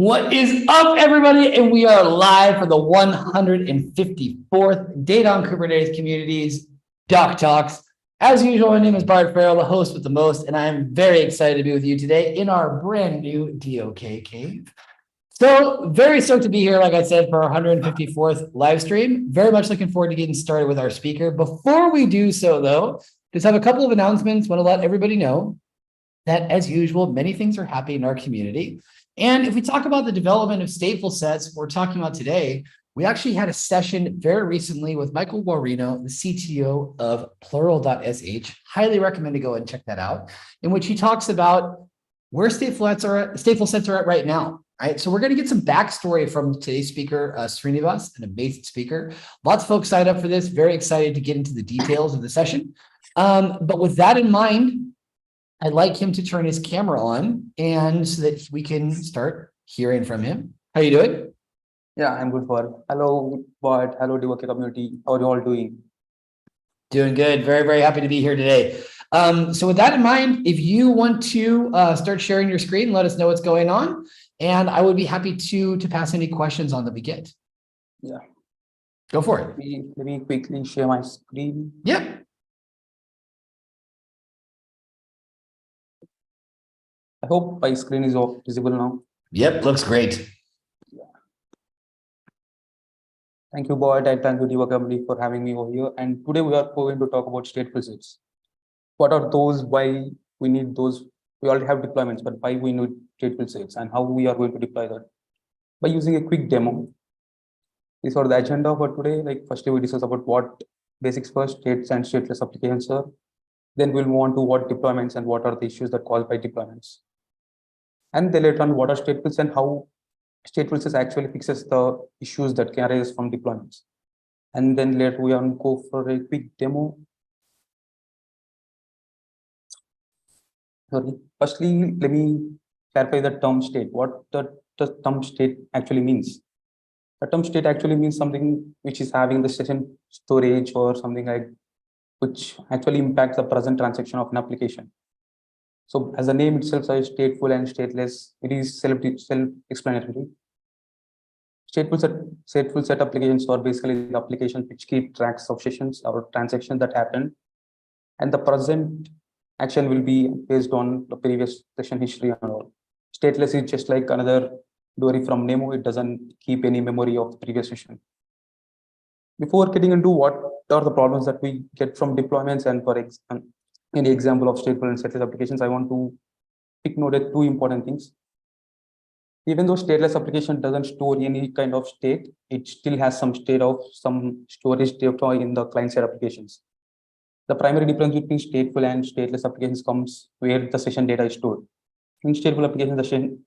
What is up, everybody? And we are live for the 154th Data on Kubernetes Communities DoK Talks. As usual, my name is Bart, Farrell, the host with the most, and I'm very excited to be with you today in our brand new DoK cave. So very stoked to be here, like I said, for our 154th live stream. Very much looking forward to getting started with our speaker. Before we do so, though, just have a couple of announcements. Want to let everybody know that, as usual, many things are happening in our community. And if we talk about the development of StatefulSets, we're talking about today, we actually had a session very recently with Michael Guarino, the CTO of Plural.sh. Highly recommend to go and check that out, in which he talks about where StatefulSets are at right now. Right, so we're going to get some backstory from today's speaker, Srinivas, an amazing speaker. Lots of folks signed up for this. Very excited to get into the details of the session. But with that in mind, I'd like him to turn his camera on and so that we can start hearing from him. How you doing? Yeah, I'm good, Bart. Hello, Bart. Hello, DoK community. How are you all doing? Doing good. Very, very happy to be here today. So with that in mind, if you want to start sharing your screen, let us know what's going on. And I would be happy to pass any questions on that we get. Yeah. Go for it. Let me quickly share my screen. Yep. I hope my screen is visible now. Yep, looks great. Yeah. Thank you, Bart, and thank you, DoK community, for having me over here. And today we are going to talk about StatefulSets. What are those? Why we need those? We already have deployments, but why we need StatefulSets and how we are going to deploy that by using a quick demo. These are the agenda for today. Like, firstly, we discuss about what basics first, states and stateless applications are. Then we'll move on to what deployments and what are the issues that cause by deployments. And then later on, what are statefulsets and how statefulsets actually fixes the issues that can arise from deployments. And then later we will go for a quick demo. Sorry. Firstly, let me clarify the term state. What the term state actually means. The term state actually means something which is having the session storage or something like which actually impacts the present transaction of an application. So as the name itself says, stateful and stateless, it is self-explanatory. StatefulSet applications are basically the applications which keep tracks of sessions or transactions that happen. And the present action will be based on the previous session history and all. Stateless is just like another dory from Nemo. It doesn't keep any memory of the previous session. Before getting into what are the problems that we get from deployments and for any example of stateful and stateless applications, I want to take note of two important things. Even though stateless application doesn't store any kind of state, it still has some state of some storage data in the client-side applications. The primary difference between stateful and stateless applications comes where the session data is stored. In stateful applications,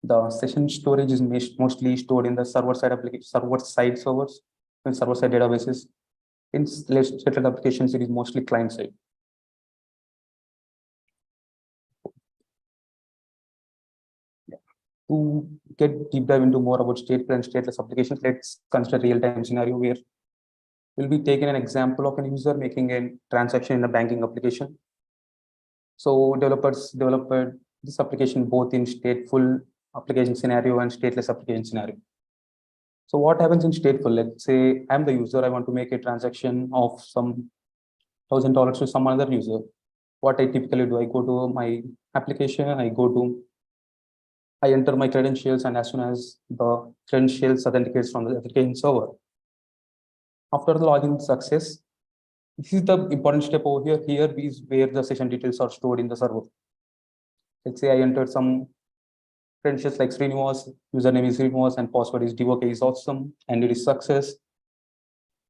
the session storage is mostly stored in the server-side servers and server-side databases. In stateless applications, it is mostly client-side. To get deep dive into more about stateful and stateless applications, let's consider a real-time scenario where we'll be taking an example of an user making a transaction in a banking application. So developers developed this application both in stateful application scenario and stateless application scenario. So what happens in stateful? Let's say I'm the user, I want to make a transaction of some $1,000 to some other user. What I typically do, I go to my application, I enter my credentials, and as soon as the credentials authenticates from the application server, after the login success, this is the important step over here. Here is where the session details are stored in the server. Let's say I entered some credentials like Srinivas, username is Srinivas, and password is DoK is awesome, and it is success.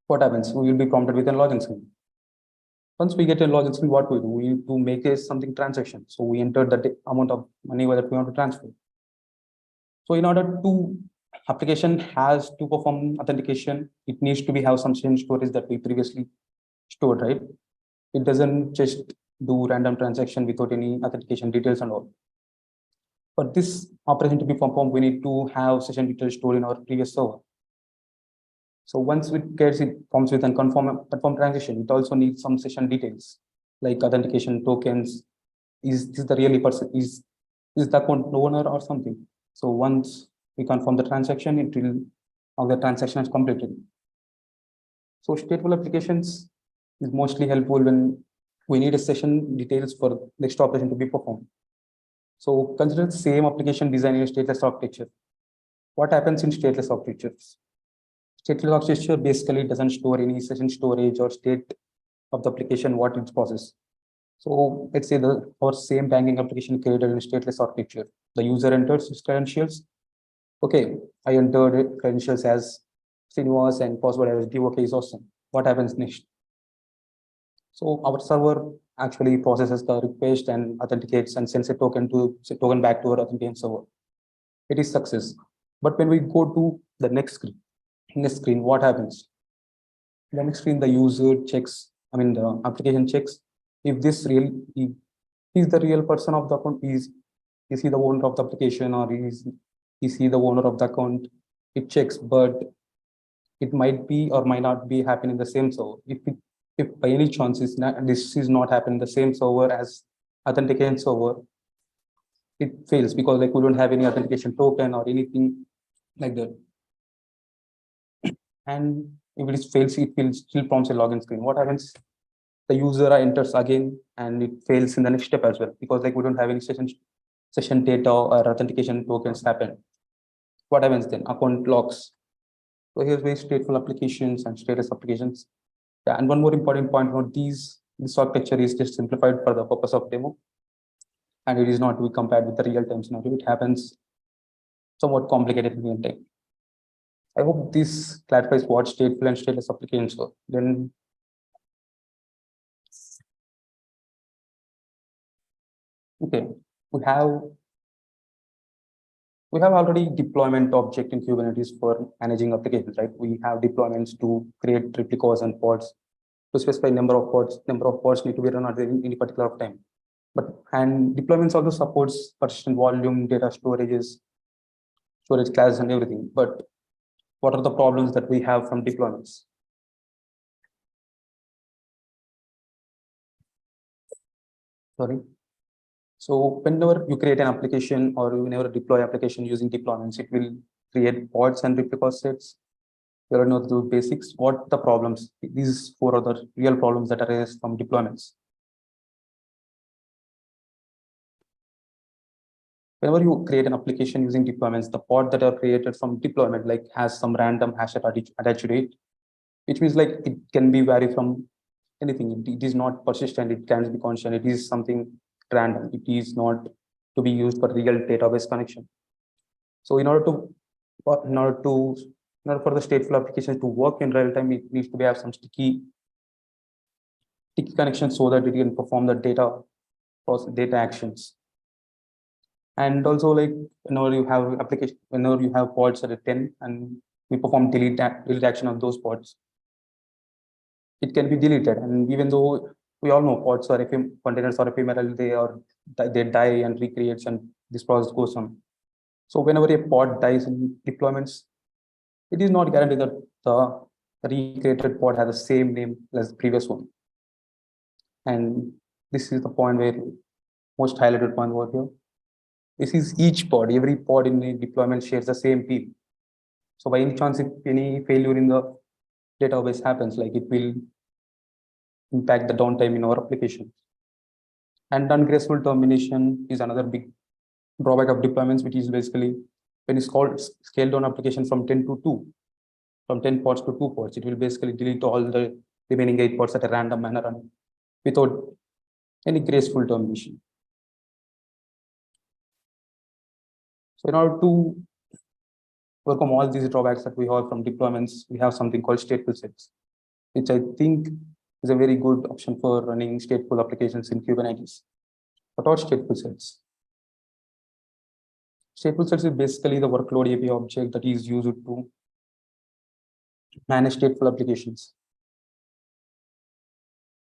What happens? We will be prompted with a login screen. Once we get a login screen, what we do? We need to make a something transaction. So we enter the amount of money that we want to transfer. So in order to application has to perform authentication, it needs to have some session storage that we previously stored, right? It doesn't just do random transaction without any authentication details and all. For this operation to be performed, we need to have session details stored in our previous server. So once it comes with a confirm transaction, it also needs some session details like authentication tokens. Is this the really person? Is the account owner or something? So once we confirm the transaction, it will now the transaction is completed. So stateful applications is mostly helpful when we need a session details for next operation to be performed. So consider the same application design in a stateless architecture. What happens in stateless architectures? Stateless architecture basically doesn't store any session storage or state of the application, what it's process. So let's say our same banking application created in stateless architecture. The user enters his credentials. Okay, I entered credentials as Srinivas and password as DoK is awesome. What happens next? So our server actually processes the request and authenticates and sends a token back to our authentication server. It is success. But when we go to the next screen, what happens? The next screen, the user checks, the application checks if this is the real person of the account, is he the owner of the application, or is he the owner of the account? It checks, but it might be or might not be happening in the same server. If by any chance this is not happening in the same server as authentication server, it fails because like we don't have any authentication token or anything like that. And if it fails, it will still prompts a login screen. What happens? The user enters again and it fails in the next step as well, because like we don't have any session data or authentication tokens happen. What happens then? Account locks. So here's where stateful applications and status applications. Yeah, and one more important point about this architecture is just simplified for the purpose of demo, and it is not to be compared with the real-time scenario. It happens somewhat complicated in real time. I hope this clarifies what stateful and stateless applications are. Then okay, we have already deployment object in Kubernetes for managing applications, right? We have deployments to create replicas and pods, to specify number of pods need to be run at any particular time. And deployments also supports persistent volume, data storage classes and everything. But what are the problems that we have from deployments? Sorry. So whenever you create an application or whenever deploy application using deployments, it will create pods and replica sets. You already know the basics. What the problems? These 4 are the real problems that arise from deployments. Whenever you create an application using deployments, the pod that are created from deployment like has some random hash attached to it, which means like it can be vary from anything. It is not persistent. It can be constant. It is something random. It is not to be used for real database connection. So in order for the stateful application to work in real time, it needs to have some sticky connection so that it can perform the data actions. And also like whenever you have pods at a 10 and we perform delete action of those pods, it can be deleted. And even though we all know pods or containers are ephemeral, they die and recreates, and this process goes on. So whenever a pod dies in deployments, it is not guaranteed that the recreated pod has the same name as the previous one. And this is the point where most highlighted point over here. This is each pod. Every pod in the deployment shares the same peep. So by any chance, if any failure in the database happens, like it will impact the downtime in our application. And ungraceful termination is another big drawback of deployments, which is basically when it's called scale down application from 10 to 2, from 10 pods to 2 pods, it will basically delete all the remaining 8 pods at a random manner and without any graceful termination. So in order to overcome all these drawbacks that we have from deployments, we have something called StatefulSets, which I think is a very good option for running stateful applications in Kubernetes. What are StatefulSets? StatefulSets is basically the workload API object that is used to manage stateful applications.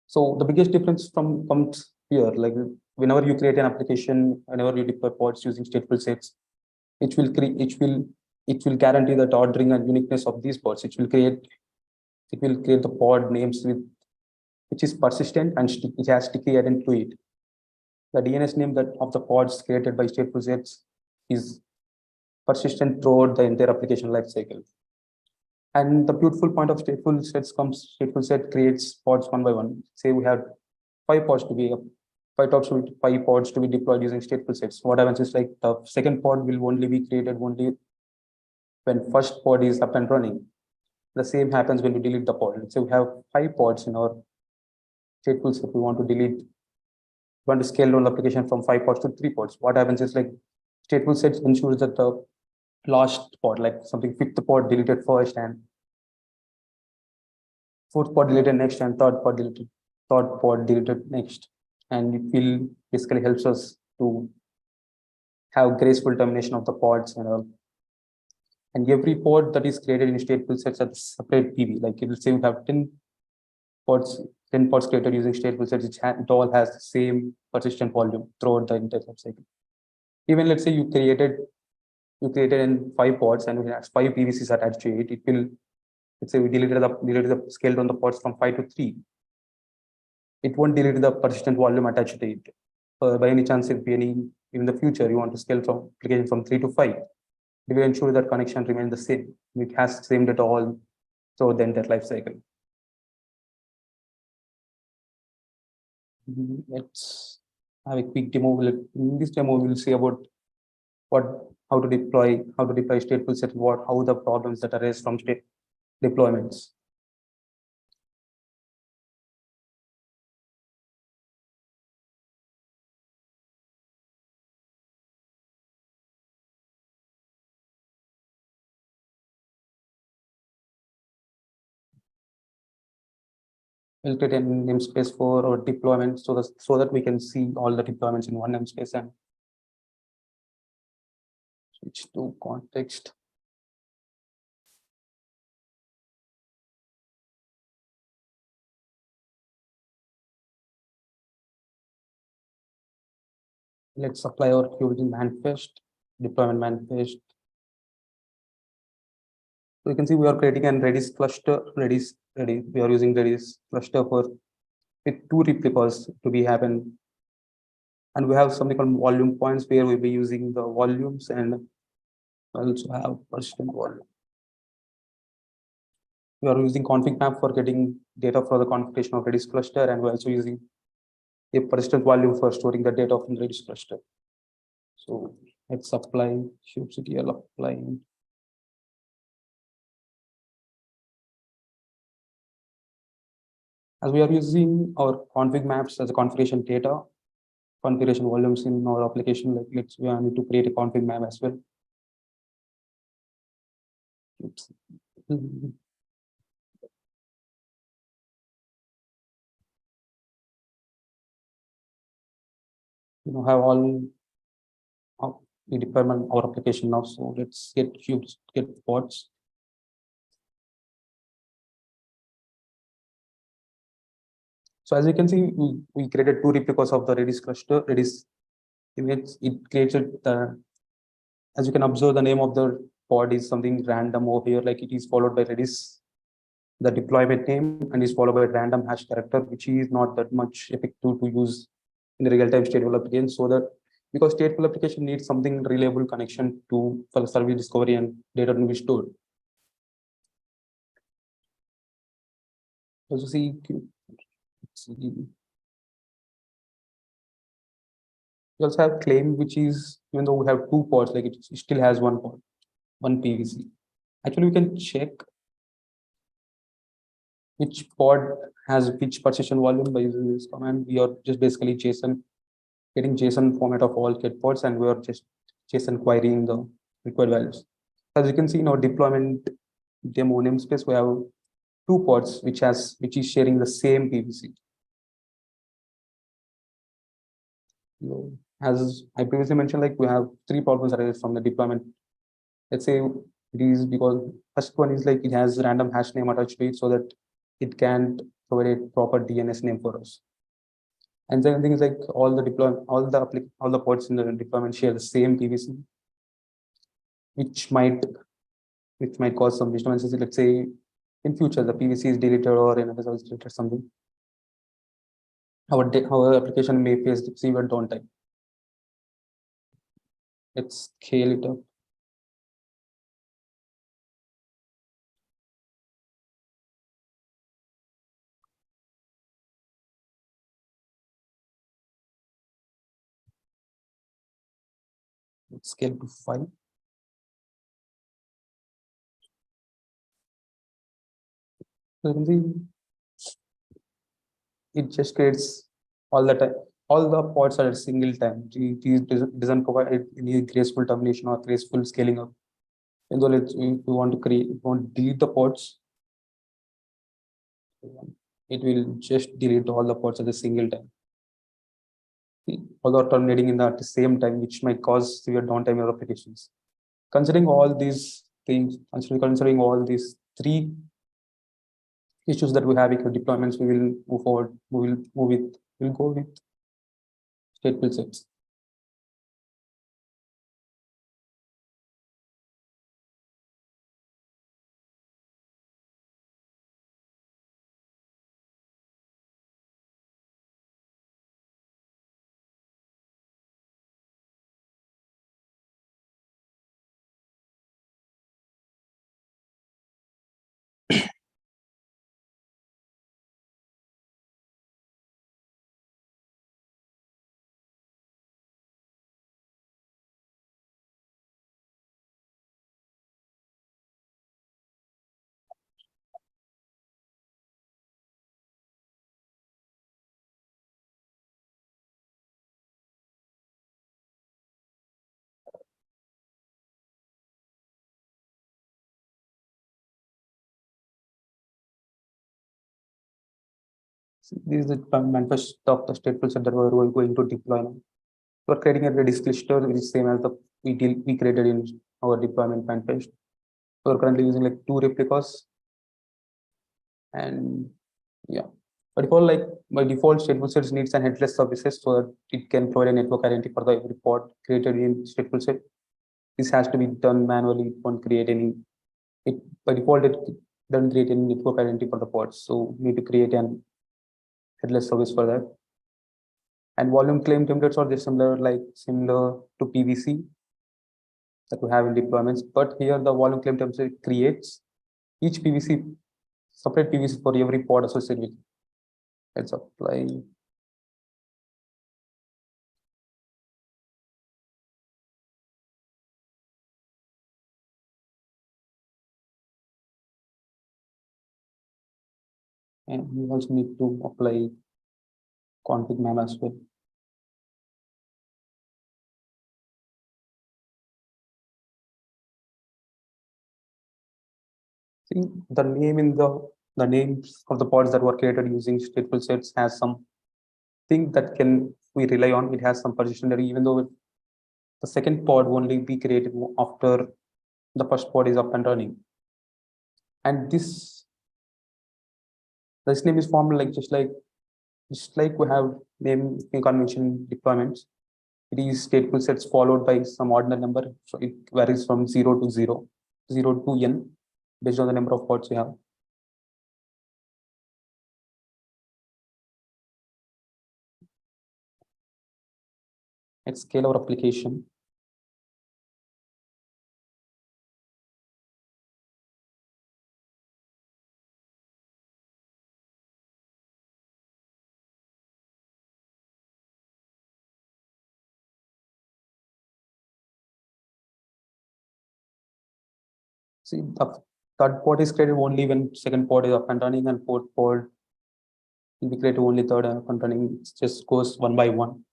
So the biggest difference comes here, like whenever you create an application, whenever you deploy pods using StatefulSets, it will guarantee that ordering and uniqueness of these pods. It will create the pod names which is persistent and it has sticky identity to it. The DNS name of the pods created by StatefulSets is persistent throughout the entire application lifecycle. And the beautiful point of stateful sets comes, stateful set creates pods one by one. Say we have 5 pods to be 5 pods to be deployed using stateful sets. What happens is like the second pod will only be created only when first pod is up and running. The same happens when we delete the pod. So we have 5 pods in our stateful set. We want to delete, we want to scale down the application from 5 pods to 3 pods. What happens is like stateful sets ensures that the last pod, like something 5th pod deleted first and 4th pod deleted next and 3rd pod deleted next. And it will basically helps us to have graceful termination of the pods and all. And every pod that is created in stateful sets has a separate PV. Like it will say we have 10 pods created using stateful sets. It all has the same persistent volume throughout the entire life cycle. Even let's say you created in 5 pods and we have 5 PVCs attached to it. It will, let's say we deleted the scale down the pods from 5 to 3. It won't delete the persistent volume attached to it. By any chance, if in the future you want to scale from application from 3 to 5, it will ensure that connection remains the same. It has the same data all throughout the entire life cycle. Let's have a quick demo. In this demo, we'll see about how to deploy stateful set, how the problems that arise from state deployments. We'll create a namespace for our deployment so that we can see all the deployments in one namespace and switch to context. Let's apply our Kubernetes manifest, deployment manifest. So you can see we are creating a Redis cluster. We are using Redis cluster with 2 replicas to be happen. And we have something called volume points where we'll be using the volumes and also have persistent volume. We are using config map for getting data for the configuration of Redis cluster, and we're also using a persistent volume for storing the data from Redis cluster. So let's apply kubectl apply. As we are using our config maps as a configuration data, configuration volumes in our application, like we need to create a config map as well. Oops. Have all the deployment our application now. So let's get pods. So as you can see, we created 2 replicas of the Redis cluster. Redis image, it creates as you can observe, the name of the pod is something random over here, like it is followed by Redis, the deployment name, and is followed by a random hash character, which is not that much effective to use in the real-time stateful application. So that because stateful application needs something reliable connection for service discovery and data to be stored. Also see. We also have claim, which is, even though we have 2 pods, like it still has 1 pod, 1 PVC. Actually, we can check which pod has which persistent volume by using this command. We are just basically getting JSON format of all get pods, and we are just JSON querying the required values. As you can see in our deployment demo namespace, we have 2 pods which is sharing the same PVC. As I previously mentioned, like we have 3 problems arise from the deployment. Let's say it is because first one is like it has random hash name attached to it, so that it can't provide a proper DNS name for us. And second thing is like all the pods in the deployment share the same PVC, which might cause some disturbances. Let's say in future the PVC is deleted or another service deleted something. Our application may face severe downtime. Let's scale it up. Let's scale to 5. It just creates all the time. All the pods are at a single time. It doesn't provide any graceful termination or graceful scaling up. And though if you want to create, you want to delete the pods, it will just delete all the pods at a single time. Although terminating in at the same time, which might cause severe downtime in your applications. Considering all these things, considering all these three issues that we have with the deployments, we will move forward. We'll go with StatefulSets. This is the manifest of the StatefulSet that we're going to deploy now. We're creating a Redis cluster which is same as the we created in our deployment manifest. We're currently using like 2 replicas. And yeah, by default, StatefulSet needs an headless services so that it can provide a network identity for the every pod created in StatefulSet. This has to be done manually. It won't create any. By default it doesn't create any network identity for the pods. So we need to create an headless service for that. And volume claim templates are just similar to PVC that we have in deployments. But here the volume claim template creates each PVC, separate PVC for every pod associated with it. Let's apply. And we also need to apply config name as well. See, the name in the names of the pods that were created using StatefulSets has some thing that can we rely on. It has some positionary, even though the second pod only be created after the first pod is up and running. And this name is formed like just like we have name convention deployments. It is StatefulSets followed by some ordinal number. So it varies from 0 to 0, 0 to n, based on the number of pods you have. Let's scale our application. See, the third pod is created only when second pod is up and running, and fourth pod will be created only third up and running. It just goes one by one.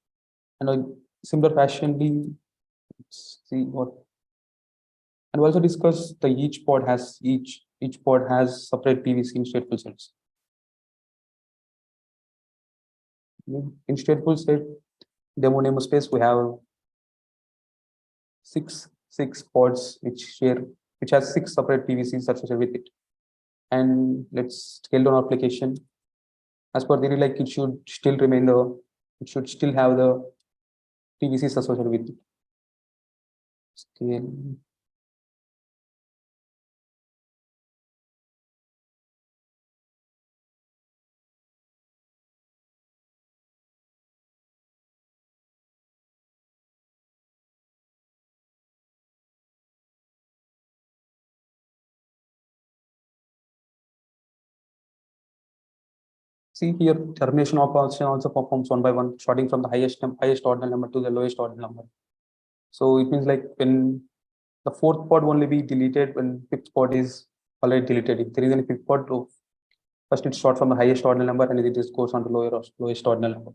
And a similar fashion, see what. And we also discuss the each pod has separate PVC in StatefulSets. In StatefulSet demo namespace, we have six pods which has 6 separate PVCs associated with it. And let's scale down our application. As per theory, like it should still have the PVCs associated with it. Scale. See here, termination operation also performs one by one, starting from the highest ordinal number to the lowest ordinal number. So it means like when the fourth pod only be deleted when fifth pod is already deleted. If there is any fifth pod, to first it starts from the highest ordinal number and it just goes on to lowest ordinal number.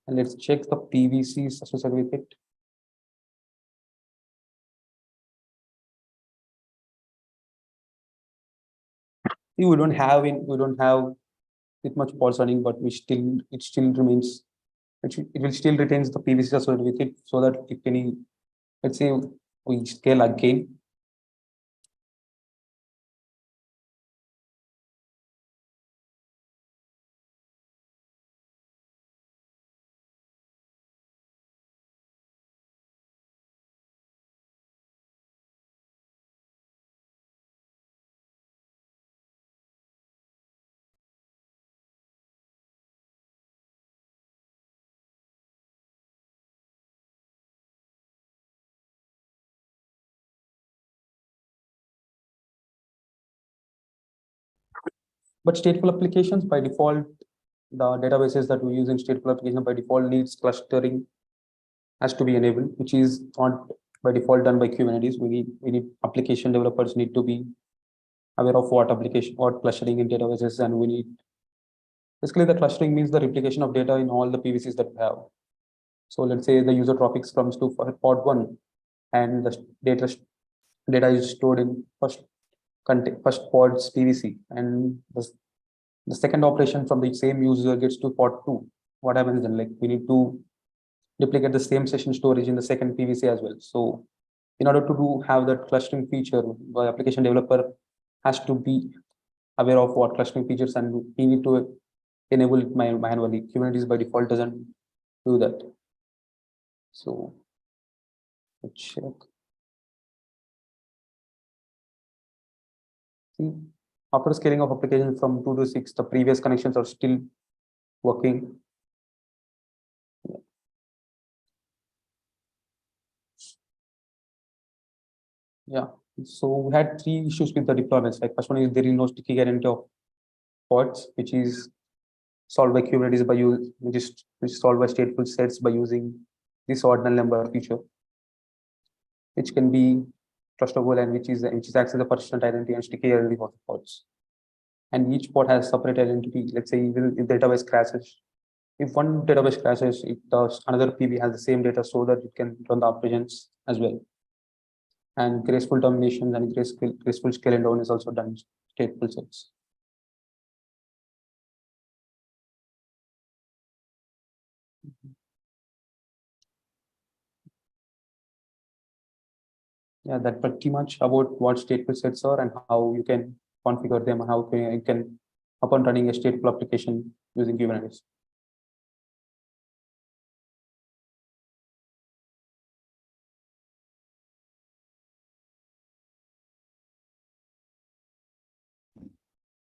And let's check the PVCs associated with it. We don't have it much pods running, but it still remains. It will still retains the PVCs associated with it, so that if any, let's say we scale again. But stateful applications by default, the databases that we use in stateful application by default needs clustering has to be enabled, which is not by default done by Kubernetes. We need application developers need to be aware of what clustering in databases, and we need basically the clustering means the replication of data in all the PVCs that we have. So let's say the user traffic comes to pod 1 and the data is stored in first pod's PVC, and the second operation from the same user gets to pod 2. What happens then? Like we need to duplicate the same session storage in the second PVC as well. So in order to have that clustering feature, the application developer has to be aware of what clustering features, and we need to enable it manually. Kubernetes by default doesn't do that. So let's check. See, after scaling of application from 2 to 6, the previous connections are still working. Yeah. So we had 3 issues with the deployments. Like first one is there is no sticky guarantee of pods, which is solved by Kubernetes which is solved by StatefulSets by using this ordinal number feature, which can be trustable and which is acts as a persistent identity and sticky identity for the pods. And each pod has separate identity. Let's say even if database crashes, if one database crashes, another PV has the same data so that it can run the operations as well. And graceful terminations and graceful scaling down is also done in StatefulSets. Yeah, that's pretty much about what StatefulSets are and how you can configure them and how you can upon running a stateful application using Kubernetes.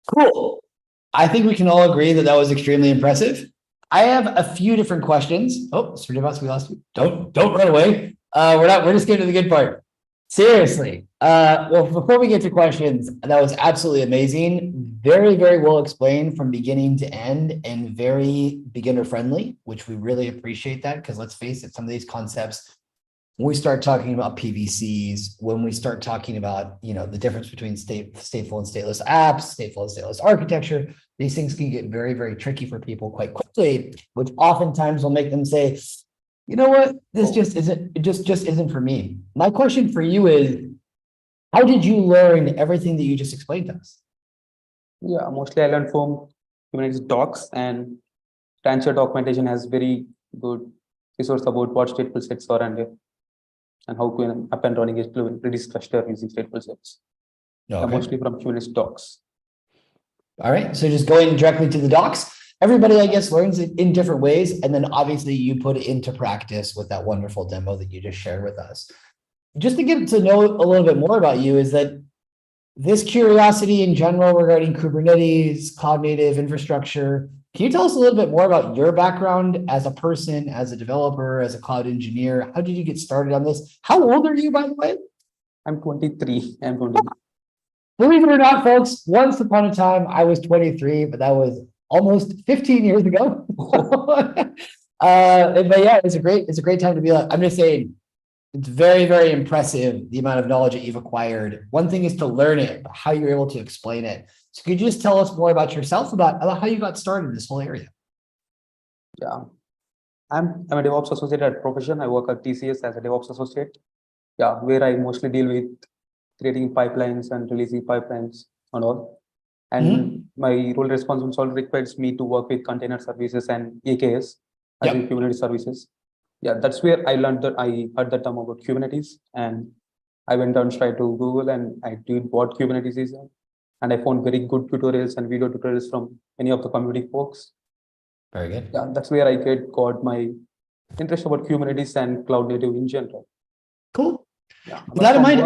Cool. I think we can all agree that that was extremely impressive. I have a few different questions. Oh, Srinivas, we lost you. Don't run away. We're just getting to the good part. Seriously. Well, before we get to questions, that was absolutely amazing. Very, very well explained from beginning to end and very beginner friendly, which we really appreciate that, because let's face it, some of these concepts, when we start talking about PVCs, when we start talking about, the difference between stateful and stateless apps, stateful and stateless architecture, these things can get very, very tricky for people quite quickly, which oftentimes will make them say, you know what, this just isn't for me. My question for you is, how did you learn everything that you just explained to us? Yeah, mostly I learned from Kubernetes docs, and transfer documentation has very good resource about what StatefulSets are and how to up and running a Kubernetes cluster using StatefulSets. Okay. Mostly from Kubernetes docs. All right, so just going directly to the docs. Everybody, I guess, learns it in different ways, and then obviously you put it into practice with that wonderful demo that you just shared with us. Just to get to know a little bit more about you, is that this curiosity in general regarding Kubernetes, cloud native infrastructure, can you tell us a little bit more about your background as a person, as a developer, as a cloud engineer? How did you get started on this? How old are you, by the way? I'm 23. I'm 23. Believe it or not, folks, once upon a time, I was 23, but that was almost 15 years ago. But yeah, it's a great time to be like, I'm just saying, It's very, very impressive, the amount of knowledge that you've acquired. One thing is to learn it, but how you're able to explain it. So could you just tell us more about yourself, about how you got started in this whole area? Yeah, I'm a DevOps associate at profession. I work at TCS as a DevOps associate. Yeah, where I mostly deal with creating pipelines and releasing pipelines and all. And my role responsibility requires me to work with container services and AKS, as in Kubernetes services. Yeah, that's where I learned that I heard the term about Kubernetes, and I went down straight to Google and I did what Kubernetes is. And I found very good tutorials and video tutorials from many of the community folks. Very good. Yeah, that's where I got my interest about Kubernetes and cloud native in general. Cool. Yeah. With that in mind,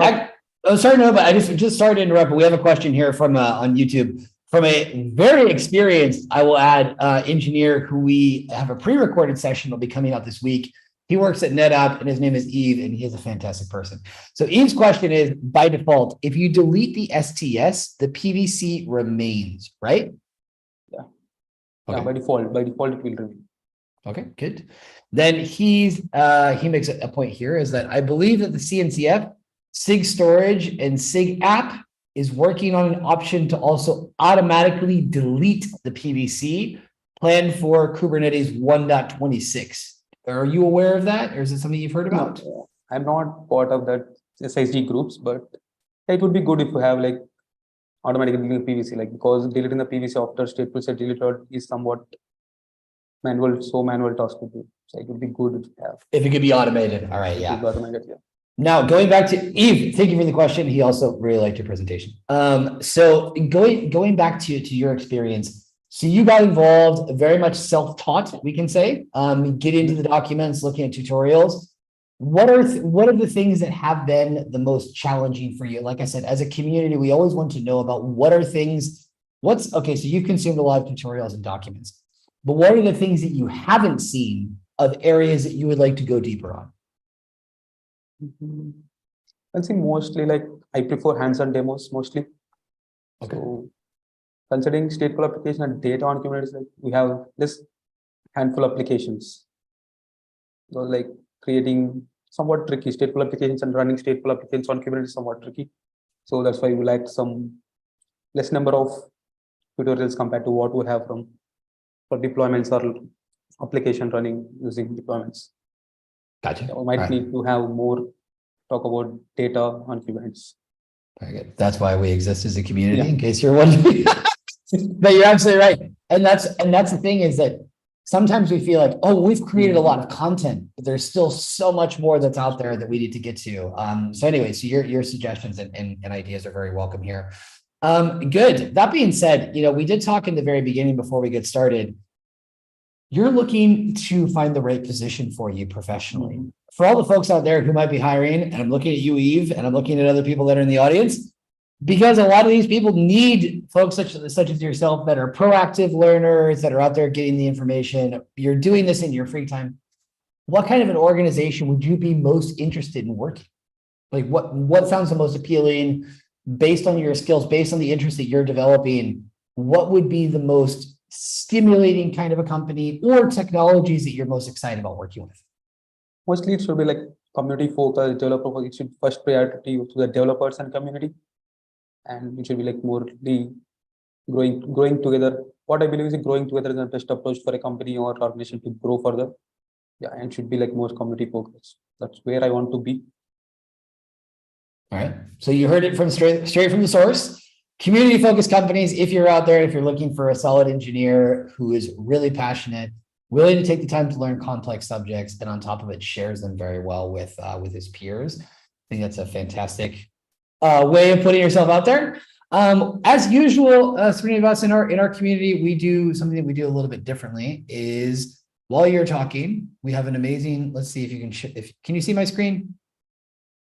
sorry, no, but I just started to interrupt. But we have a question here from on YouTube from a very experienced, I will add, engineer who we have a pre-recorded session that'll be coming out this week. He works at NetApp and his name is Eve, and he is a fantastic person. So Eve's question is, by default, if you delete the STS, the PVC remains, right? Yeah. Okay. Yeah, by default it will remain. Okay, good. Then he makes a point here is that I believe that the CNCF, SIG storage and SIG app is working on an option to also automatically delete the PVC planned for Kubernetes 1.26. Are you aware of that, or is it something you've heard about? No, I'm not part of that SIG groups, but it would be good if you have like automatically deleting PVC, like because deleting the PVC after StatefulSet deleted is somewhat manual task to do. So it would be good to have. If it could be automated. All right, yeah. Automated, yeah. Now, going back to Eve, thank you for the question. He also really liked your presentation. So going back to your experience, so you got involved, very much self-taught, we can say. Get into the documents, looking at tutorials. What are the things that have been the most challenging for you? Like I said, as a community, we always want to know about okay, so you've consumed a lot of tutorials and documents, but what are the things that you haven't seen of areas that you would like to go deeper on? I'll say mostly like I prefer hands-on demos mostly. Okay. So considering stateful application and data on Kubernetes, like we have this handful of applications. So like creating somewhat tricky stateful applications and running stateful applications on Kubernetes is somewhat tricky. So that's why we like some less number of tutorials compared to what we have for deployments or application running using deployments. Gotcha. We might need to have more talk about data on Kubernetes. Very good. That's why we exist as a community, in case you're wondering. But you're absolutely right. And that's the thing is that sometimes we feel like, oh, we've created a lot of content, but there's still so much more that's out there that we need to get to. So anyway, so your suggestions and ideas are very welcome here. Good. That being said, we did talk in the very beginning before we get started. You're looking to find the right position for you professionally. For all the folks out there who might be hiring, and I'm looking at you, Eve, and I'm looking at other people that are in the audience, because a lot of these people need folks such as yourself that are proactive learners, that are out there getting the information. You're doing this in your free time. What kind of an organization would you be most interested in working? Like what sounds the most appealing based on your skills, based on the interest that you're developing? What would be the most stimulating kind of a company or technologies that you're most excited about working with? Mostly it should be like community focused, developer focused. It should first priority to the developers and community. And it should be like more growing together. What I believe is growing together is the best approach for a company or organization to grow further. Yeah, and should be like more community focused. That's where I want to be. All right. So you heard it from straight from the source. Community focused companies, if you're out there, if you're looking for a solid engineer who is really passionate, willing to take the time to learn complex subjects, and on top of it, shares them very well with his peers. I think that's a fantastic way of putting yourself out there. As usual, Srinivas, in our community, we do something that we do a little bit differently. Is while you're talking, we have an amazing. Let's see if you can. Can you see my screen?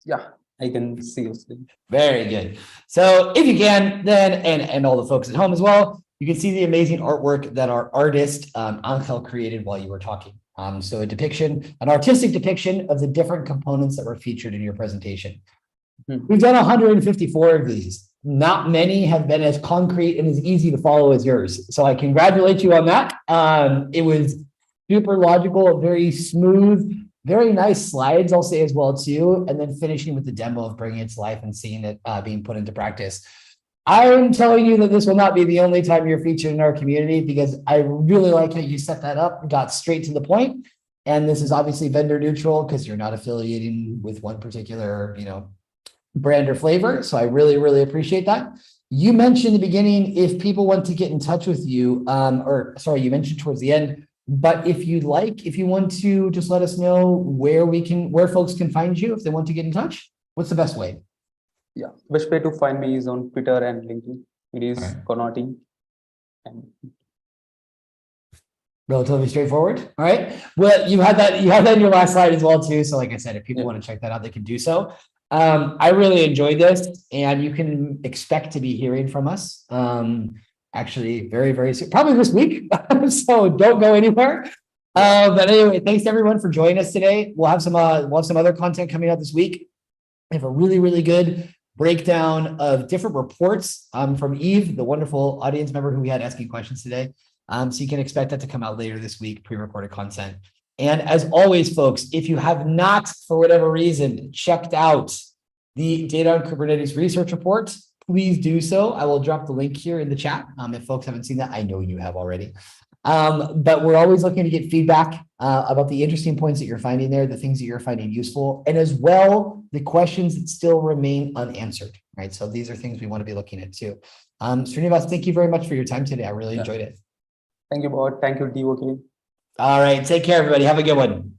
Yeah, I can see your screen. Very good. So if you can, then and all the folks at home as well, you can see the amazing artwork that our artist Angel created while you were talking. So an artistic depiction of the different components that were featured in your presentation. We've done 154 of these. Not many have been as concrete and as easy to follow as yours. So I congratulate you on that. It was super logical, very smooth, very nice slides, I'll say as well too, and then finishing with the demo of bringing it to life and seeing it being put into practice. I'm telling you that this will not be the only time you're featured in our community, because I really like how you set that up, got straight to the point. And this is obviously vendor neutral because you're not affiliating with one particular, brand or flavor. So I really, really appreciate that. You mentioned in the beginning, if people want to get in touch with you, you mentioned towards the end, but if you want to just let us know where folks can find you if they want to get in touch, what's the best way? Yeah, best way to find me is on Twitter and LinkedIn. It is Karnati. And relatively straightforward. All right. Well, you had that in your last slide as well too. So like I said, if people want to check that out, they can do so. I really enjoyed this, and you can expect to be hearing from us. Actually very, very soon, probably this week. So don't go anywhere. But anyway, thanks to everyone for joining us today. We'll have some other content coming out this week. We have a really, really good breakdown of different reports from Eve, the wonderful audience member who we had asking questions today. So you can expect that to come out later this week, pre-recorded content. And as always, folks, if you have not, for whatever reason, checked out the Data on Kubernetes research report, please do so. I will drop the link here in the chat. If folks haven't seen that, I know you have already. But we're always looking to get feedback about the interesting points that you're finding there, the things that you're finding useful, and as well, the questions that still remain unanswered, right? So these are things we want to be looking at too. Srinivas, thank you very much for your time today. I really enjoyed it. thank you, Bart. Thank you, DoK. All right. Take care, everybody. Have a good one.